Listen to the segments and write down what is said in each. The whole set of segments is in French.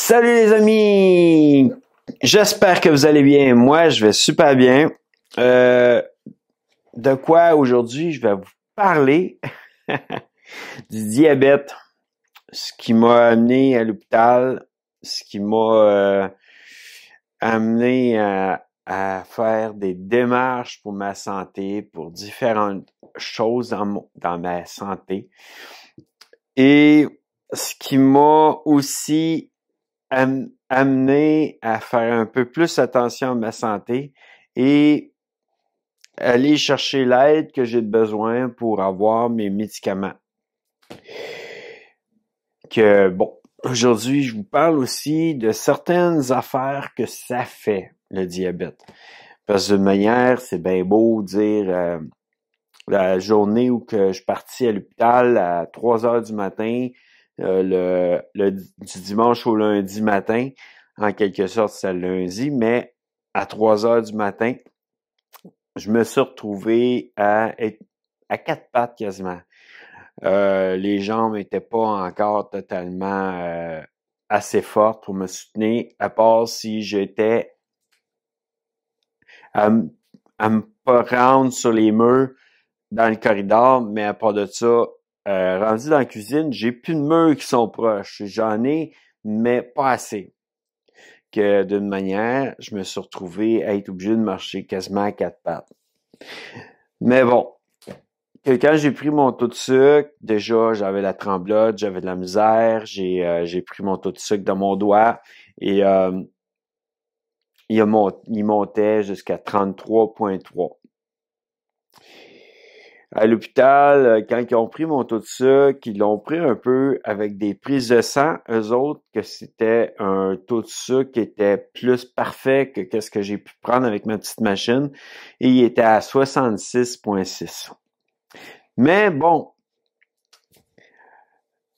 Salut les amis! J'espère que vous allez bien. Moi, je vais super bien. De quoi aujourd'hui, je vais vous parler du diabète, ce qui m'a amené à l'hôpital, ce qui m'a amené à faire des démarches pour ma santé, pour différentes choses dans ma santé. Et ce qui m'a aussi amené à faire un peu plus attention à ma santé et aller chercher l'aide que j'ai besoin pour avoir mes médicaments. Aujourd'hui, je vous parle aussi de certaines affaires que ça fait, le diabète. Parce que d'une manière, c'est bien beau dire la journée où que je suis parti à l'hôpital à 3 heures du matin, du dimanche au lundi matin, en quelque sorte c'est le lundi, mais à 3 heures du matin, je me suis retrouvé à être à quatre pattes quasiment. Les jambes n'étaient pas encore totalement assez fortes pour me soutenir, à part si j'étais à me pas rendre sur les murs dans le corridor, mais à part de ça, rendu dans la cuisine, j'ai plus de murs qui sont proches. J'en ai, mais pas assez. Que d'une manière, je me suis retrouvé à être obligé de marcher quasiment à quatre pattes. Mais bon, que quand j'ai pris mon taux de sucre, déjà, j'avais la tremblote, j'avais de la misère, j'ai pris mon taux de sucre dans mon doigt et il montait jusqu'à 33,3. À l'hôpital, quand ils ont pris mon taux de sucre, ils l'ont pris un peu avec des prises de sang, eux autres, que c'était un taux de sucre qui était plus parfait que ce que j'ai pu prendre avec ma petite machine, et il était à 66,6. Mais bon,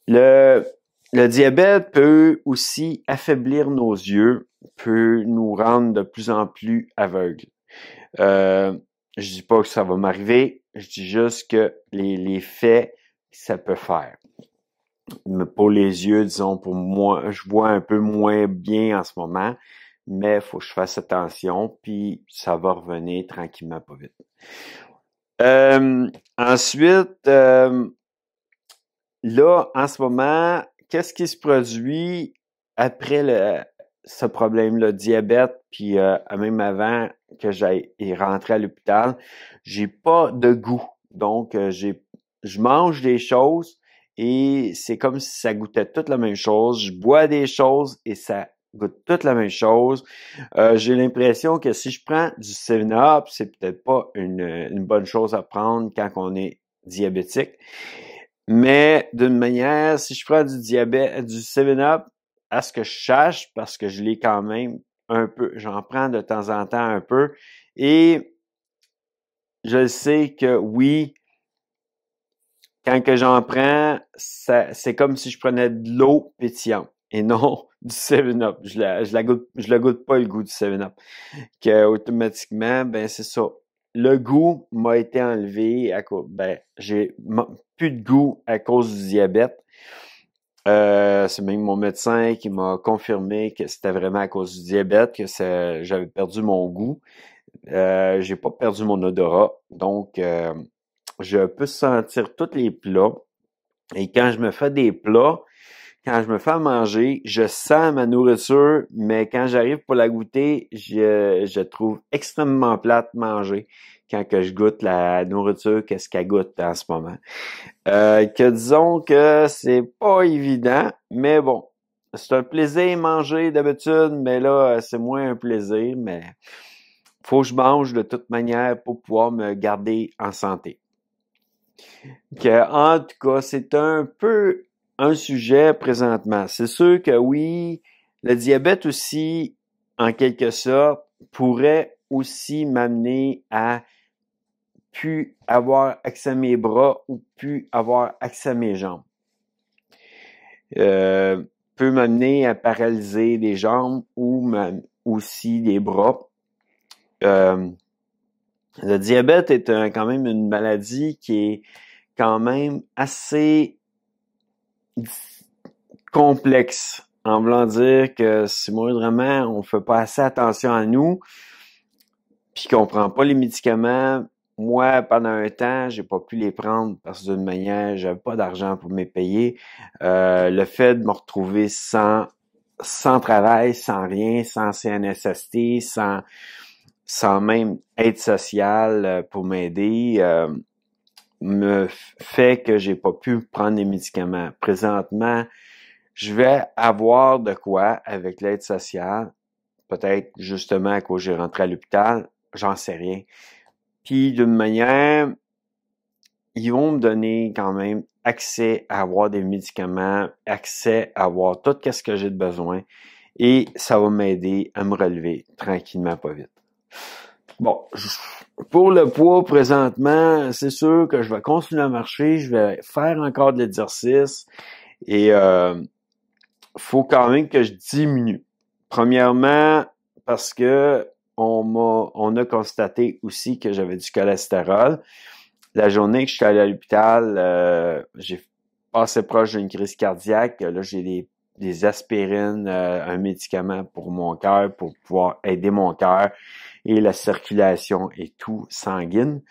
le diabète peut aussi affaiblir nos yeux, peut nous rendre de plus en plus aveugles. Je dis pas que ça va m'arriver, je dis juste que les faits, ça peut faire. Mais pour les yeux, disons, pour moi, je vois un peu moins bien en ce moment, mais il faut que je fasse attention, puis ça va revenir tranquillement, pas vite. Ensuite, là, en ce moment, qu'est-ce qui se produit après ce problème-là, diabète, puis même avant que j'aille rentrer à l'hôpital, j'ai pas de goût. Donc, je mange des choses et c'est comme si ça goûtait toute la même chose. Je bois des choses et ça goûte toute la même chose. J'ai l'impression que si je prends du 7-Up, c'est peut-être pas une bonne chose à prendre quand on est diabétique. Mais d'une manière, si je prends du 7-Up, à ce que je sache, parce que je l'ai quand même un peu, j'en prends de temps en temps un peu, et je sais que oui, quand que j'en prends, c'est comme si je prenais de l'eau pétillante et non du 7-Up. Je la goûte pas le goût du 7-Up. Que automatiquement, ben c'est ça. Le goût m'a été enlevé à cause, j'ai plus de goût à cause du diabète. C'est même mon médecin qui m'a confirmé que c'était vraiment à cause du diabète que j'avais perdu mon goût. J'ai pas perdu mon odorat, donc je peux sentir tous les plats. Et quand je me fais des plats, quand je me fais à manger, je sens ma nourriture, mais quand j'arrive pour la goûter, je trouve extrêmement plate manger quand que je goûte la nourriture, qu'est-ce qu'elle goûte en ce moment. Que disons que c'est pas évident, mais bon, c'est un plaisir manger d'habitude, mais là, c'est moins un plaisir, mais faut que je mange de toute manière pour pouvoir me garder en santé. En tout cas, c'est un peu un sujet présentement. C'est sûr que oui, le diabète aussi, en quelque sorte, pourrait aussi m'amener à plus avoir accès à mes bras ou plus avoir accès à mes jambes. Peut m'amener à paralyser les jambes ou aussi les bras. Le diabète est quand même une maladie qui est quand même assez complexe en voulant dire que si moindrement on fait pas assez attention à nous, puis qu'on prend pas les médicaments, moi, pendant un temps, j'ai pas pu les prendre parce que d'une manière, j'avais pas d'argent pour me payer. Le fait de me retrouver sans travail, sans rien, sans CNSST, sans même aide sociale pour m'aider, me fait que j'ai pas pu prendre les médicaments. Présentement, je vais avoir de quoi avec l'aide sociale. Peut-être justement à cause j'ai rentré à l'hôpital, j'en sais rien. Puis d'une manière, ils vont me donner quand même accès à avoir des médicaments, accès à avoir tout ce que j'ai de besoin. Et ça va m'aider à me relever tranquillement, pas vite. Bon, pour le poids présentement, c'est sûr que je vais continuer à marcher, je vais faire encore de l'exercice et faut quand même que je diminue. Premièrement, parce que on a constaté aussi que j'avais du cholestérol. La journée que je suis allé à l'hôpital, j'ai passé proche d'une crise cardiaque. Là, j'ai des aspirines, un médicament pour mon cœur, pour pouvoir aider mon cœur et la circulation et tout sanguine.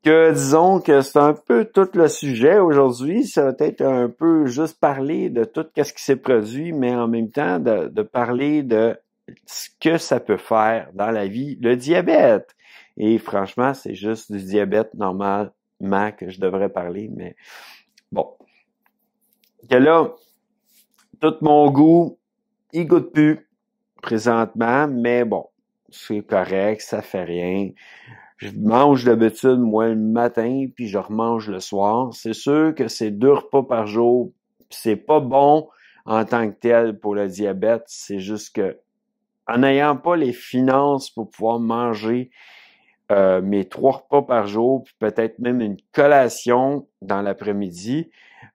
Que disons que c'est un peu tout le sujet aujourd'hui. Ça va être un peu juste parler de tout ce qui s'est produit, mais en même temps de parler de ce que ça peut faire dans la vie, le diabète. Et franchement, c'est juste du diabète normalement que je devrais parler, mais bon. Que là, tout mon goût, il goûte plus présentement, mais bon, c'est correct, ça fait rien. Je mange d'habitude, moi, le matin, puis je remange le soir. C'est sûr que c'est 2 repas par jour. C'est pas bon en tant que tel pour le diabète. C'est juste que, en n'ayant pas les finances pour pouvoir manger mes 3 repas par jour, puis peut-être même une collation dans l'après-midi,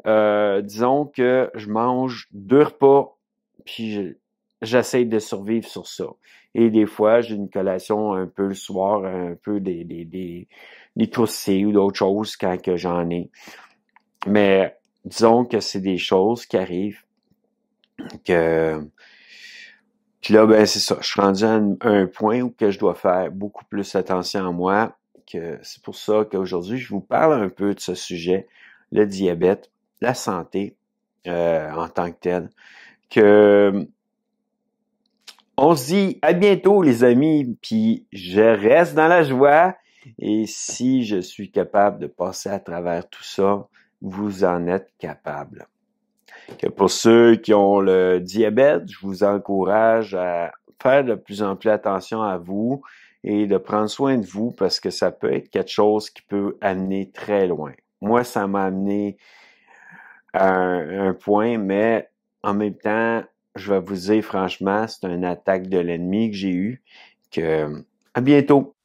disons que je mange 2 repas, puis j'essaie de survivre sur ça. Et des fois, j'ai une collation un peu le soir, un peu des toastés ou d'autres choses quand que j'en ai. Mais disons que c'est des choses qui arrivent que puis là, ben c'est ça. Je suis rendu à un point où que je dois faire beaucoup plus attention à moi. Que c'est pour ça qu'aujourd'hui, je vous parle un peu de ce sujet, le diabète, la santé en tant que tel. Que on se dit à bientôt, les amis, puis je reste dans la joie. Et si je suis capable de passer à travers tout ça, vous en êtes capable. Que pour ceux qui ont le diabète, je vous encourage à faire de plus en plus attention à vous et de prendre soin de vous parce que ça peut être quelque chose qui peut amener très loin. Moi, ça m'a amené à un point, mais en même temps, je vais vous dire franchement, c'est une attaque de l'ennemi que j'ai eue. Que à bientôt.